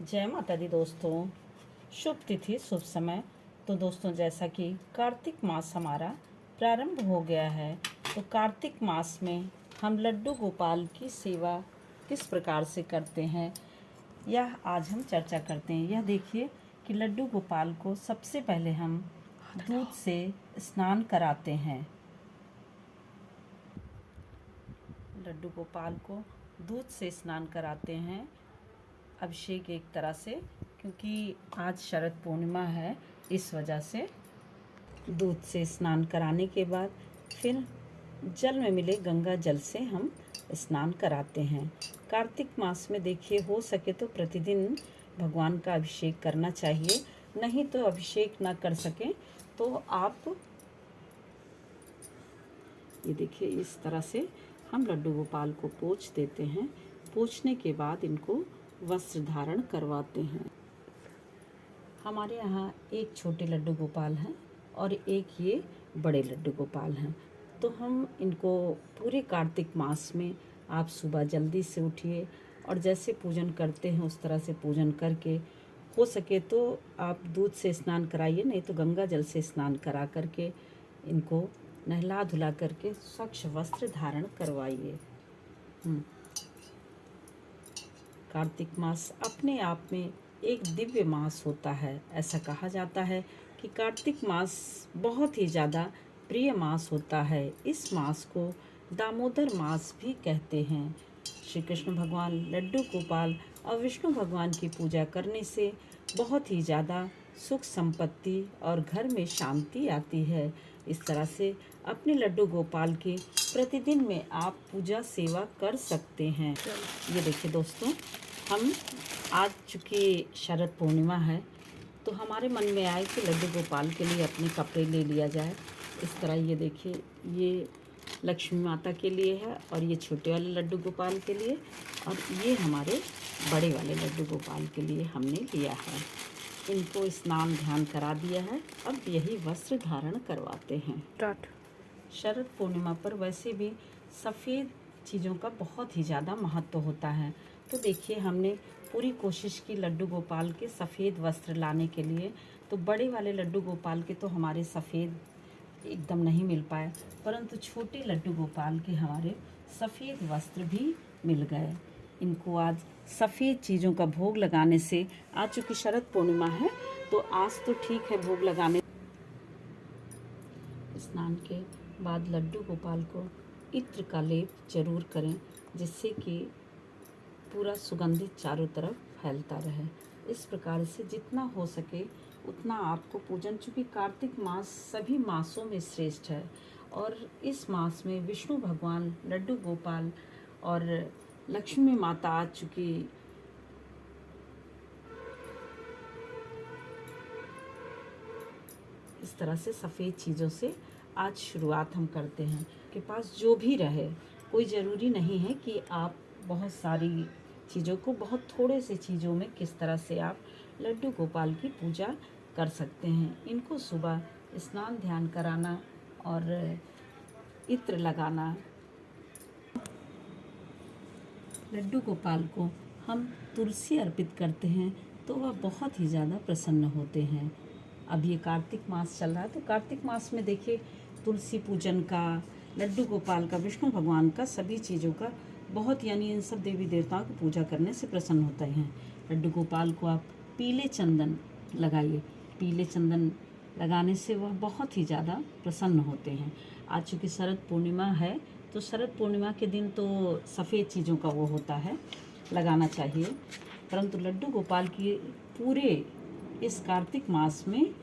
जय माता दी दोस्तों। शुभ तिथि शुभ समय। तो दोस्तों, जैसा कि कार्तिक मास हमारा प्रारंभ हो गया है, तो कार्तिक मास में हम लड्डू गोपाल की सेवा किस प्रकार से करते हैं, यह आज हम चर्चा करते हैं। यह देखिए कि लड्डू गोपाल को सबसे पहले हम दूध से स्नान कराते हैं। लड्डू गोपाल को दूध से स्नान कराते हैं, अभिषेक एक तरह से, क्योंकि आज शरद पूर्णिमा है, इस वजह से दूध से स्नान कराने के बाद फिर जल में मिले गंगा जल से हम स्नान कराते हैं। कार्तिक मास में देखिए, हो सके तो प्रतिदिन भगवान का अभिषेक करना चाहिए। नहीं तो अभिषेक ना कर सकें तो आप ये देखिए, इस तरह से हम लड्डू गोपाल को पोंछ देते हैं। पोंछने के बाद इनको वस्त्र धारण करवाते हैं। हमारे यहाँ एक छोटे लड्डू गोपाल हैं और एक ये बड़े लड्डू गोपाल हैं। तो हम इनको पूरे कार्तिक मास में आप सुबह जल्दी से उठिए और जैसे पूजन करते हैं उस तरह से पूजन करके, हो सके तो आप दूध से स्नान कराइए, नहीं तो गंगा जल से स्नान करा करके इनको नहला धुला करके स्वच्छ वस्त्र धारण करवाइए। कार्तिक मास अपने आप में एक दिव्य मास होता है। ऐसा कहा जाता है कि कार्तिक मास बहुत ही ज़्यादा प्रिय मास होता है। इस मास को दामोदर मास भी कहते हैं। श्री कृष्ण भगवान, लड्डू गोपाल और विष्णु भगवान की पूजा करने से बहुत ही ज़्यादा सुख संपत्ति और घर में शांति आती है। इस तरह से अपने लड्डू गोपाल की प्रतिदिन में आप पूजा सेवा कर सकते हैं। ये देखिए दोस्तों, हम आज चूँकि शरद पूर्णिमा है, तो हमारे मन में आए कि लड्डू गोपाल के लिए अपने कपड़े ले लिया जाए। इस तरह ये देखिए, ये लक्ष्मी माता के लिए है और ये छोटे वाले लड्डू गोपाल के लिए, और ये हमारे बड़े वाले लड्डू गोपाल के लिए हमने लिया है। इनको स्नान ध्यान करा दिया है, अब यही वस्त्र धारण करवाते हैं। शरद पूर्णिमा पर वैसे भी सफ़ेद चीज़ों का बहुत ही ज़्यादा महत्व होता है। तो देखिए, हमने पूरी कोशिश की लड्डू गोपाल के सफ़ेद वस्त्र लाने के लिए। तो बड़े वाले लड्डू गोपाल के तो हमारे सफ़ेद एकदम नहीं मिल पाए, परंतु छोटे लड्डू गोपाल के हमारे सफ़ेद वस्त्र भी मिल गए। इनको आज सफ़ेद चीज़ों का भोग लगाने से, आज चूँकि शरद पूर्णिमा है तो आज तो ठीक है भोग लगाने। स्नान के बाद लड्डू गोपाल को इत्र का लेप जरूर करें, जिससे कि पूरा सुगंधित चारों तरफ फैलता रहे। इस प्रकार से जितना हो सके उतना आपको पूजन, चूँकि कार्तिक मास सभी मासों में श्रेष्ठ है और इस मास में विष्णु भगवान, लड्डू गोपाल और लक्ष्मी माता आ चुकी, इस तरह से सफ़ेद चीज़ों से आज शुरुआत हम करते हैं। के पास जो भी रहे, कोई ज़रूरी नहीं है कि आप बहुत सारी चीज़ों को, बहुत थोड़े से चीज़ों में किस तरह से आप लड्डू गोपाल की पूजा कर सकते हैं। इनको सुबह स्नान ध्यान कराना और इत्र लगाना। लड्डू गोपाल को हम तुलसी अर्पित करते हैं तो वह बहुत ही ज़्यादा प्रसन्न होते हैं। अब ये कार्तिक मास चल रहा है, तो कार्तिक मास में देखिए तुलसी पूजन का, लड्डू गोपाल का, विष्णु भगवान का, सभी चीज़ों का बहुत, यानी इन सब देवी देवताओं की पूजा करने से प्रसन्न होते हैं। लड्डू गोपाल को आप पीले चंदन लगाइए। पीले चंदन लगाने से वह बहुत ही ज़्यादा प्रसन्न होते हैं। आज चूँकि शरद पूर्णिमा है, तो शरद पूर्णिमा के दिन तो सफ़ेद चीज़ों का वो होता है, लगाना चाहिए, परंतु लड्डू गोपाल की पूरे इस कार्तिक मास में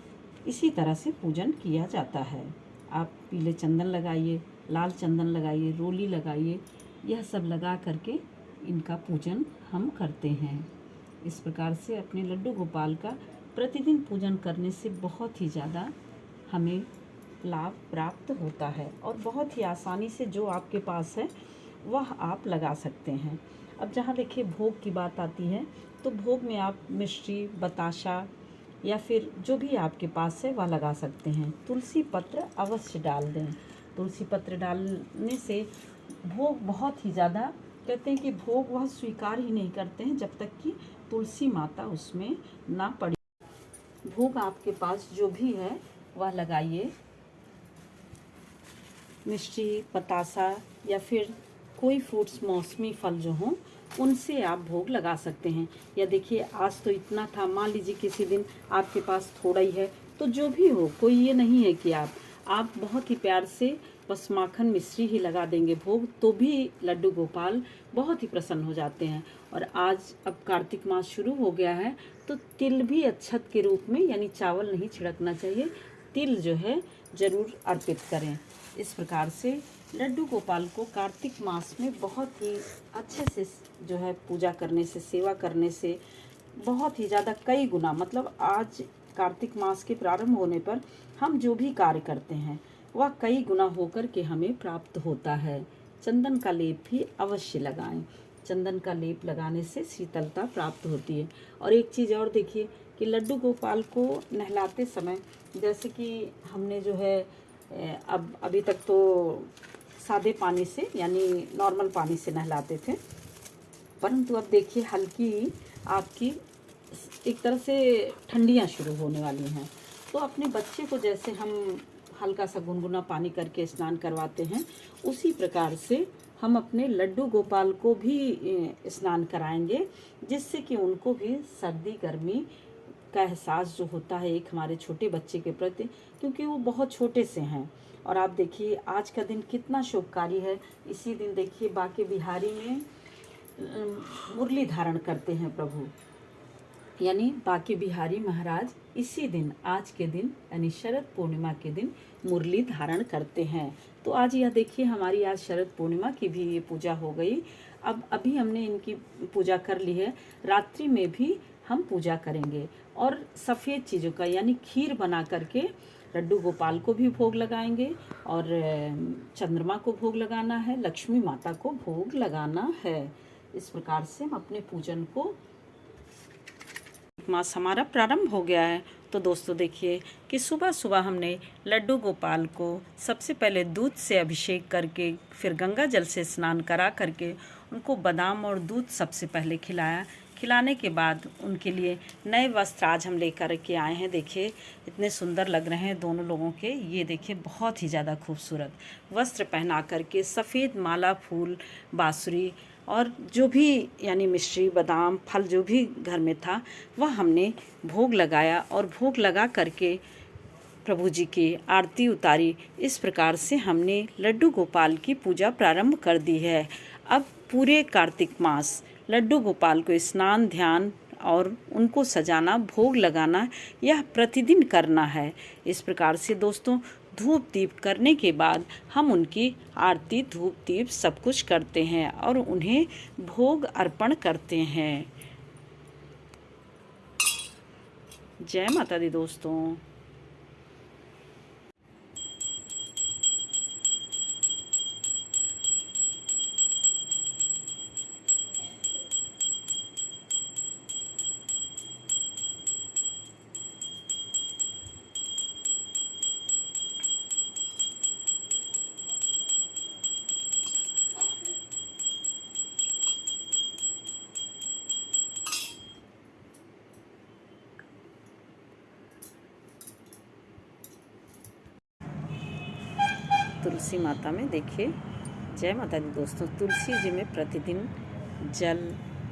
इसी तरह से पूजन किया जाता है। आप पीले चंदन लगाइए, लाल चंदन लगाइए, रोली लगाइए, यह सब लगा करके इनका पूजन हम करते हैं। इस प्रकार से अपने लड्डू गोपाल का प्रतिदिन पूजन करने से बहुत ही ज़्यादा हमें लाभ प्राप्त होता है और बहुत ही आसानी से जो आपके पास है वह आप लगा सकते हैं। अब जहाँ देखिए भोग की बात आती है, तो भोग में आप मिश्री, बताशा या फिर जो भी आपके पास है वह लगा सकते हैं। तुलसी पत्र अवश्य डाल दें। तुलसी पत्र डालने से भोग बहुत ही ज़्यादा, कहते हैं कि भोग वह स्वीकार ही नहीं करते हैं जब तक कि तुलसी माता उसमें ना पड़ी। भोग आपके पास जो भी है वह लगाइए, मिश्री, बतासा या फिर कोई फ्रूट्स, मौसमी फल जो हों उनसे आप भोग लगा सकते हैं। या देखिए आज तो इतना था, मान लीजिए किसी दिन आपके पास थोड़ा ही है, तो जो भी हो, कोई ये नहीं है कि आप बहुत ही प्यार से बस माखन मिश्री ही लगा देंगे भोग, तो भी लड्डू गोपाल बहुत ही प्रसन्न हो जाते हैं। और आज अब कार्तिक मास शुरू हो गया है, तो तिल भी अक्षत के रूप में, यानी चावल नहीं छिड़कना चाहिए, तिल जो है ज़रूर अर्पित करें। इस प्रकार से लड्डू गोपाल को कार्तिक मास में बहुत ही अच्छे से जो है पूजा करने से, सेवा करने से बहुत ही ज़्यादा कई गुना, मतलब आज कार्तिक मास के प्रारंभ होने पर हम जो भी कार्य करते हैं वह कई गुना होकर के हमें प्राप्त होता है। चंदन का लेप भी अवश्य लगाएं। चंदन का लेप लगाने से शीतलता प्राप्त होती है। और एक चीज़ और देखिए कि लड्डू गोपाल को नहलाते समय, जैसे कि हमने जो है अब अभी तक तो सादे पानी से, यानी नॉर्मल पानी से नहलाते थे, परंतु अब देखिए हल्की आपकी एक तरह से ठंडियाँ शुरू होने वाली हैं, तो अपने बच्चे को जैसे हम हल्का सा गुनगुना पानी करके स्नान करवाते हैं, उसी प्रकार से हम अपने लड्डू गोपाल को भी स्नान कराएंगे, जिससे कि उनको भी सर्दी गर्मी का एहसास जो होता है एक हमारे छोटे बच्चे के प्रति, क्योंकि वो बहुत छोटे से हैं। और आप देखिए आज का दिन कितना शुभकारी है। इसी दिन देखिए बांके बिहारी में मुरली धारण करते हैं प्रभु, यानी बांके बिहारी महाराज इसी दिन, आज के दिन यानी शरद पूर्णिमा के दिन मुरली धारण करते हैं। तो आज यह देखिए हमारी आज शरद पूर्णिमा की भी ये पूजा हो गई। अब अभी हमने इनकी पूजा कर ली है, रात्रि में भी हम पूजा करेंगे और सफ़ेद चीज़ों का यानी खीर बना करके लड्डू गोपाल को भी भोग लगाएंगे और चंद्रमा को भोग लगाना है, लक्ष्मी माता को भोग लगाना है। इस प्रकार से हम अपने पूजन को, मास हमारा प्रारंभ हो गया है। तो दोस्तों देखिए कि सुबह सुबह हमने लड्डू गोपाल को सबसे पहले दूध से अभिषेक करके, फिर गंगा जल से स्नान करा करके उनको बादाम और दूध सबसे पहले खिलाया। खिलाने के बाद उनके लिए नए वस्त्र आज हम लेकर के आए हैं। देखिए इतने सुंदर लग रहे हैं दोनों लोगों के, ये देखिए बहुत ही ज़्यादा खूबसूरत वस्त्र पहना करके, सफ़ेद माला, फूल, बाँसुरी और जो भी यानी मिश्री, बादाम, फल जो भी घर में था वह हमने भोग लगाया और भोग लगा करके प्रभु जी की आरती उतारी। इस प्रकार से हमने लड्डू गोपाल की पूजा प्रारंभ कर दी है। अब पूरे कार्तिक मास लड्डू गोपाल को स्नान, ध्यान और उनको सजाना, भोग लगाना, यह प्रतिदिन करना है। इस प्रकार से दोस्तों धूप दीप करने के बाद हम उनकी आरती, धूप दीप सब कुछ करते हैं और उन्हें भोग अर्पण करते हैं। जय माता दी दोस्तों। तुलसी माता में देखिए, जय माता दी दोस्तों, तुलसी जी में प्रतिदिन जल,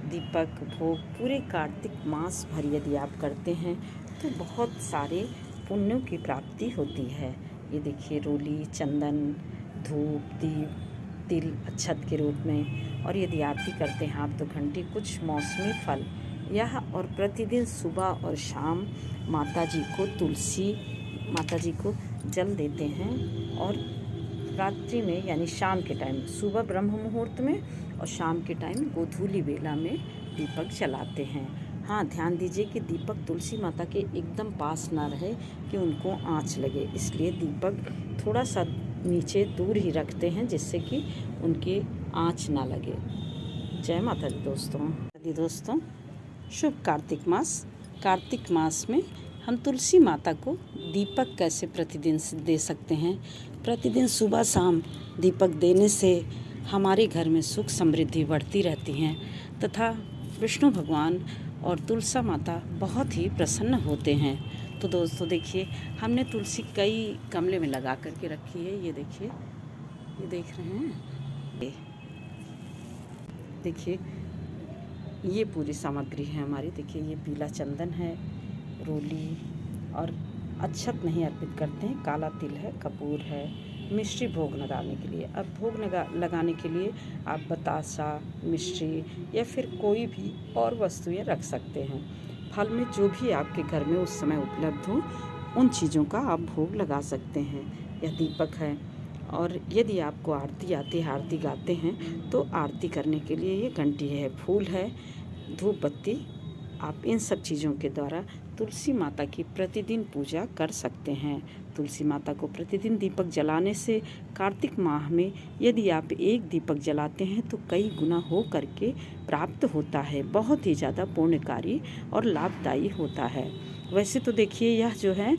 दीपक, भोग पूरे कार्तिक मास भर यदि आप करते हैं तो बहुत सारे पुण्यों की प्राप्ति होती है। ये देखिए रोली, चंदन, धूप, दीप, तिल अक्षत के रूप में, और यदि आरती करते हैं आप तो घंटी, कुछ मौसमी फल, यह और प्रतिदिन सुबह और शाम माता जी को जल देते हैं और रात्रि में यानी शाम के टाइम, सुबह ब्रह्म मुहूर्त में और शाम के टाइम गोधूली बेला में दीपक जलाते हैं। हाँ, ध्यान दीजिए कि दीपक तुलसी माता के एकदम पास ना रहे कि उनको आँच लगे, इसलिए दीपक थोड़ा सा नीचे दूर ही रखते हैं जिससे कि उनकी आँच ना लगे। जय माता दी दोस्तों, शुभ कार्तिक मास में हम तुलसी माता को दीपक कैसे प्रतिदिन दे सकते हैं। प्रतिदिन सुबह शाम दीपक देने से हमारे घर में सुख समृद्धि बढ़ती रहती हैं तथा विष्णु भगवान और तुलसा माता बहुत ही प्रसन्न होते हैं। तो दोस्तों देखिए, हमने तुलसी कई गमले में लगा करके रखी है। ये देखिए, ये देख रहे हैं, ये देखिए, ये पूरी सामग्री है हमारी। देखिए, ये पीला चंदन है, रोली और अक्षत नहीं अर्पित करते हैं, काला तिल है, कपूर है, मिश्री भोग लगाने के लिए। अब भोग लगाने के लिए आप बतासा, मिश्री या फिर कोई भी और वस्तुएं रख सकते हैं। फल में जो भी आपके घर में उस समय उपलब्ध हो, उन चीज़ों का आप भोग लगा सकते हैं। यह दीपक है, और यदि आपको आरती आती है, आरती गाते हैं, तो आरती करने के लिए ये घंटी है, फूल है, धूप बत्ती, आप इन सब चीज़ों के द्वारा तुलसी माता की प्रतिदिन पूजा कर सकते हैं। तुलसी माता को प्रतिदिन दीपक जलाने से कार्तिक माह में यदि आप एक दीपक जलाते हैं तो कई गुना हो करके प्राप्त होता है। बहुत ही ज़्यादा पुण्यकारी और लाभदायी होता है। वैसे तो देखिए, यह जो है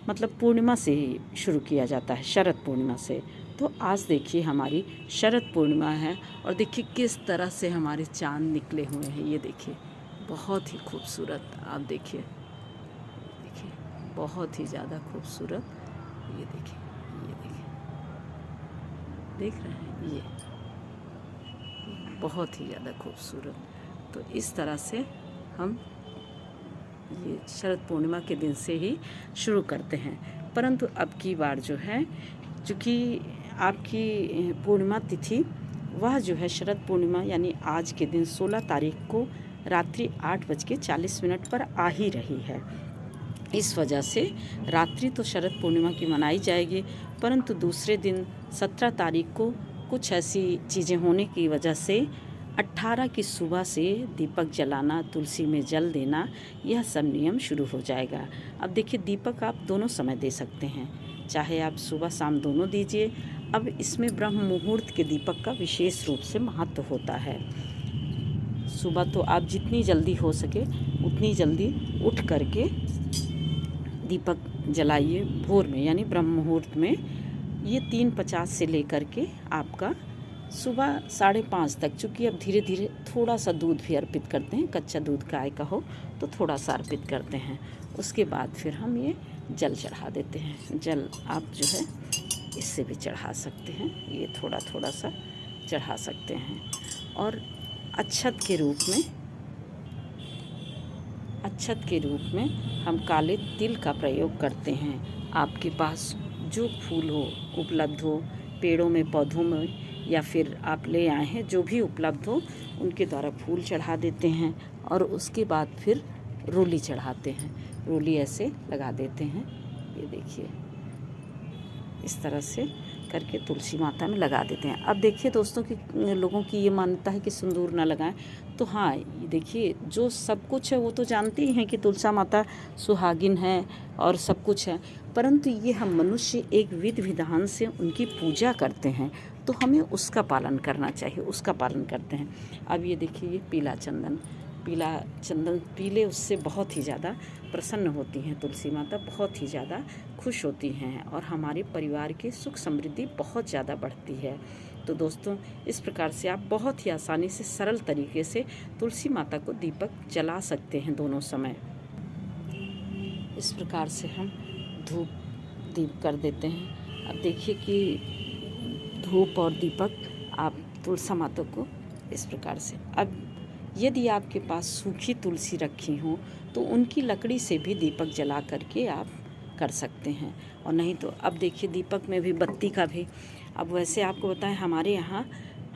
मतलब पूर्णिमा से ही शुरू किया जाता है, शरद पूर्णिमा से। तो आज देखिए हमारी शरद पूर्णिमा है, और देखिए किस तरह से हमारे चाँद निकले हुए हैं। ये देखिए, बहुत ही खूबसूरत, आप देखिए, देखिए बहुत ही ज़्यादा खूबसूरत। ये देखिए, ये देखिए, देख रहे हैं, ये बहुत ही ज़्यादा खूबसूरत। तो इस तरह से हम ये शरद पूर्णिमा के दिन से ही शुरू करते हैं। परंतु अब की बार जो है, चूँकि आपकी पूर्णिमा तिथि वह जो है शरद पूर्णिमा यानी आज के दिन 16 तारीख को रात्रि 8:40 पर आ ही रही है। इस वजह से रात्रि तो शरद पूर्णिमा की मनाई जाएगी, परंतु दूसरे दिन 17 तारीख को कुछ ऐसी चीज़ें होने की वजह से 18 की सुबह से दीपक जलाना, तुलसी में जल देना, यह सब नियम शुरू हो जाएगा। अब देखिए, दीपक आप दोनों समय दे सकते हैं, चाहे आप सुबह शाम दोनों दीजिए। अब इसमें ब्रह्म मुहूर्त के दीपक का विशेष रूप से महत्व होता है। सुबह तो आप जितनी जल्दी हो सके उतनी जल्दी उठ करके दीपक जलाइए भोर में, यानी ब्रह्म मुहूर्त में। ये 3:50 से लेकर के आपका सुबह 5:30 तक, चूँकि अब धीरे धीरे थोड़ा सा दूध भी अर्पित करते हैं, कच्चा दूध गाय का हो तो थोड़ा सा अर्पित करते हैं। उसके बाद फिर हम ये जल चढ़ा देते हैं। जल आप जो है इससे भी चढ़ा सकते हैं, ये थोड़ा थोड़ा सा चढ़ा सकते हैं। और अक्षत के रूप में हम काले तिल का प्रयोग करते हैं। आपके पास जो फूल हो, उपलब्ध हो, पेड़ों में, पौधों में, या फिर आप ले आए हैं, जो भी उपलब्ध हो उनके द्वारा फूल चढ़ा देते हैं। और उसके बाद फिर रोली चढ़ाते हैं, रोली ऐसे लगा देते हैं। ये देखिए, इस तरह से करके तुलसी माता में लगा देते हैं। अब देखिए दोस्तों, कि लोगों की ये मान्यता है कि सिंदूर ना लगाएं, तो हाँ, ये देखिए, जो सब कुछ है वो तो जानते ही हैं कि तुलसा माता सुहागिन है और सब कुछ है, परंतु ये हम मनुष्य एक विधि विधान से उनकी पूजा करते हैं, तो हमें उसका पालन करना चाहिए, उसका पालन करते हैं। अब ये देखिए, ये पीला चंदन, पीले उससे बहुत ही ज़्यादा प्रसन्न होती हैं तुलसी माता, बहुत ही ज़्यादा खुश होती हैं, और हमारे परिवार की सुख समृद्धि बहुत ज़्यादा बढ़ती है। तो दोस्तों, इस प्रकार से आप बहुत ही आसानी से, सरल तरीके से तुलसी माता को दीपक जला सकते हैं दोनों समय। इस प्रकार से हम धूप दीप कर देते हैं। अब देखिए कि धूप और दीपक आप तुलसी माता को इस प्रकार से। अब यदि आपके पास सूखी तुलसी रखी हो तो उनकी लकड़ी से भी दीपक जला करके आप कर सकते हैं, और नहीं तो अब देखिए, दीपक में भी बत्ती का भी, अब वैसे आपको बताएं, हमारे यहाँ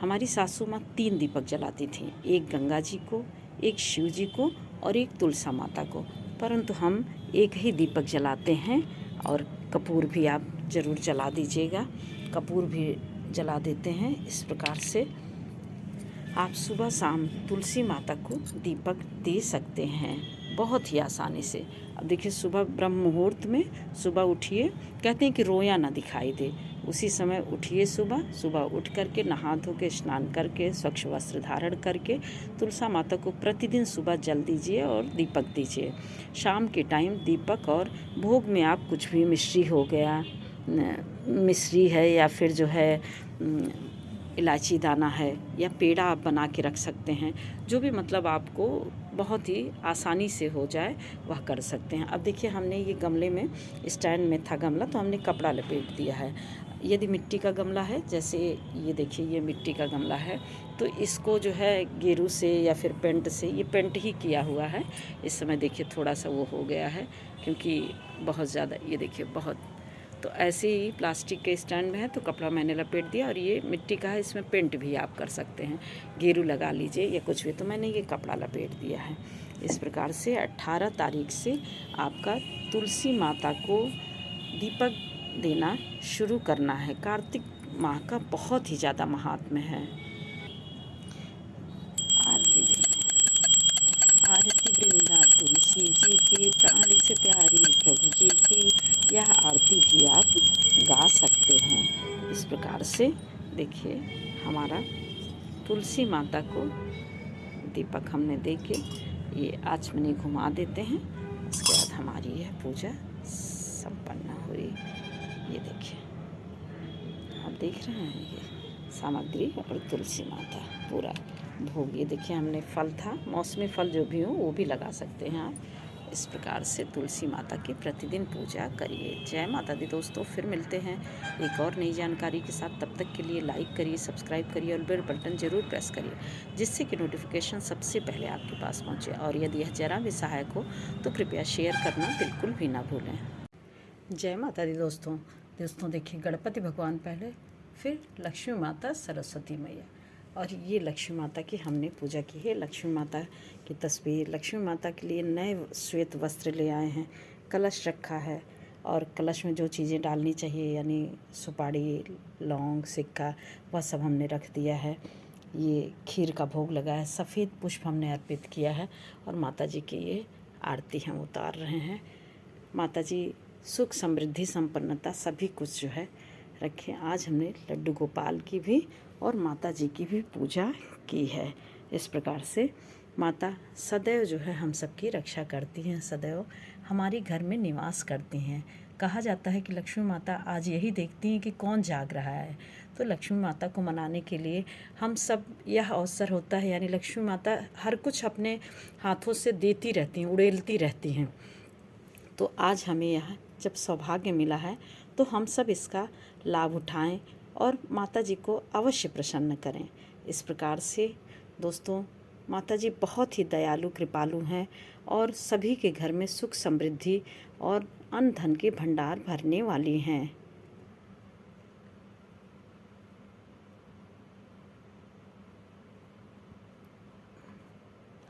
हमारी सासू माँ 3 दीपक जलाती थी, एक गंगा जी को, एक शिव जी को और एक तुलसा माता को, परंतु हम एक ही दीपक जलाते हैं। और कपूर भी आप ज़रूर जला दीजिएगा, कपूर भी जला देते हैं। इस प्रकार से आप सुबह शाम तुलसी माता को दीपक दे सकते हैं बहुत ही आसानी से। अब देखिए, सुबह ब्रह्म मुहूर्त में सुबह उठिए, कहते हैं कि रोया ना दिखाई दे, उसी समय उठिए, सुबह उठ करके नहा धो के, स्नान करके, स्वच्छ वस्त्र धारण करके तुलसा माता को प्रतिदिन सुबह जल दीजिए और दीपक दीजिए। शाम के टाइम दीपक और भोग में आप कुछ भी, मिश्री हो गया, मिश्री है, या फिर जो है इलायची दाना है, या पेड़ा आप बना के रख सकते हैं, जो भी मतलब आपको बहुत ही आसानी से हो जाए वह कर सकते हैं। अब देखिए हमने ये गमले में, स्टैंड में था गमला, तो हमने कपड़ा लपेट दिया है। यदि मिट्टी का गमला है, जैसे ये देखिए ये मिट्टी का गमला है, तो इसको जो है गेरू से या फिर पेंट से, ये पेंट ही किया हुआ है। इस समय देखिए थोड़ा सा वो हो गया है क्योंकि बहुत ज़्यादा, ये देखिए बहुत, तो ऐसे ही प्लास्टिक के स्टैंड में है तो कपड़ा मैंने लपेट दिया, और ये मिट्टी का है, इसमें पेंट भी आप कर सकते हैं, गेरू लगा लीजिए या कुछ भी। तो मैंने ये कपड़ा लपेट दिया है। इस प्रकार से 18 तारीख से आपका तुलसी माता को दीपक देना शुरू करना है। कार्तिक माह का बहुत ही ज़्यादा महात्म्य है। आरती दें। आरती वृंदा तुलसी जी की, प्राण से प्यारी प्रभु जी की। यह आरती भी आप गा सकते हैं। इस प्रकार से देखिए हमारा तुलसी माता को दीपक हमने दे के ये आचमनी घुमा देते हैं। उसके बाद हमारी यह पूजा संपन्न हुई। ये देखिए आप देख रहे हैं, ये सामग्री और तुलसी माता पूरा भोग। ये देखिए हमने फल था, मौसमी फल जो भी हो वो भी लगा सकते हैं आप। इस प्रकार से तुलसी माता की प्रतिदिन पूजा करिए। जय माता दी दोस्तों, फिर मिलते हैं एक और नई जानकारी के साथ। तब तक के लिए लाइक करिए, सब्सक्राइब करिए और बेल बटन ज़रूर प्रेस करिए, जिससे कि नोटिफिकेशन सबसे पहले आपके पास पहुँचे। और यदि यह जरा भी सहायक हो तो कृपया शेयर करना बिल्कुल भी ना भूलें। जय माता दी दोस्तों। देखिए गणपति भगवान पहले, फिर लक्ष्मी माता, सरस्वती मैया, और ये लक्ष्मी माता की हमने पूजा की है। लक्ष्मी माता की तस्वीर, लक्ष्मी माता के लिए नए श्वेत वस्त्र ले आए हैं, कलश रखा है, और कलश में जो चीज़ें डालनी चाहिए यानी सुपारी, लौंग, सिक्का, वह सब हमने रख दिया है। ये खीर का भोग लगा है, सफ़ेद पुष्प हमने अर्पित किया है, और माता जी की ये आरती हम उतार रहे हैं। माता जी सुख, समृद्धि, संपन्नता सभी कुछ जो है रखें। आज हमने लड्डू गोपाल की भी और माता जी की भी पूजा की है। इस प्रकार से माता सदैव जो है हम सबकी रक्षा करती हैं, सदैव हमारी घर में निवास करती हैं। कहा जाता है कि लक्ष्मी माता आज यही देखती हैं कि कौन जाग रहा है, तो लक्ष्मी माता को मनाने के लिए हम सब, यह अवसर होता है, यानी लक्ष्मी माता हर कुछ अपने हाथों से देती रहती हैं, उड़ेलती रहती हैं। तो आज हमें यह जब सौभाग्य मिला है तो हम सब इसका लाभ उठाएं और माता जी को अवश्य प्रसन्न करें। इस प्रकार से दोस्तों माता जी बहुत ही दयालु, कृपालु हैं, और सभी के घर में सुख, समृद्धि और अन्न धन के भंडार भरने वाली हैं।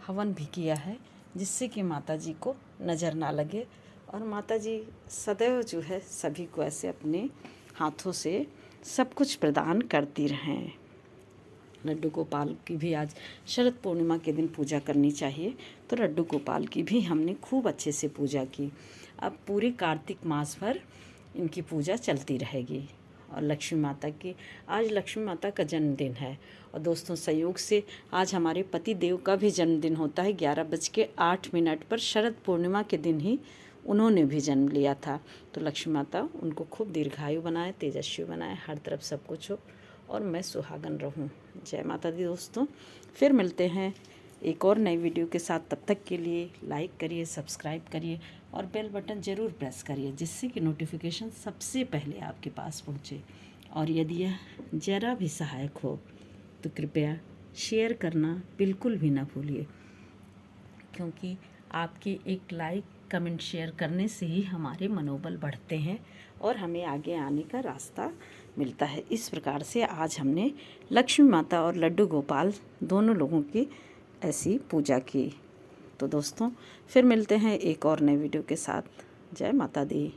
हवन भी किया है जिससे कि माता जी को नज़र ना लगे, और माता जी सदैव जो है सभी को ऐसे अपने हाथों से सब कुछ प्रदान करती रहें। लड्डू गोपाल की भी आज शरद पूर्णिमा के दिन पूजा करनी चाहिए, तो लड्डू गोपाल की भी हमने खूब अच्छे से पूजा की। अब पूरे कार्तिक मास भर इनकी पूजा चलती रहेगी। और लक्ष्मी माता की, आज लक्ष्मी माता का जन्मदिन है, और दोस्तों संयोग से आज हमारे पति देव का भी जन्मदिन होता है। 11:08 पर शरद पूर्णिमा के दिन ही उन्होंने भी जन्म लिया था। तो लक्ष्मी माता उनको खूब दीर्घायु बनाए, तेजस्वी बनाए, हर तरफ सब कुछ हो, और मैं सुहागन रहूं। जय माता दी दोस्तों, फिर मिलते हैं एक और नई वीडियो के साथ। तब तक के लिए लाइक करिए, सब्सक्राइब करिए और बेल बटन ज़रूर प्रेस करिए, जिससे कि नोटिफिकेशन सबसे पहले आपके पास पहुंचे। और यदि यह ज़रा भी सहायक हो तो कृपया शेयर करना बिल्कुल भी ना भूलिए, क्योंकि आपकी एक लाइक, कमेंट, शेयर करने से ही हमारे मनोबल बढ़ते हैं और हमें आगे आने का रास्ता मिलता है। इस प्रकार से आज हमने लक्ष्मी माता और लड्डू गोपाल दोनों लोगों की ऐसी पूजा की। तो दोस्तों फिर मिलते हैं एक और नए वीडियो के साथ। जय माता दी।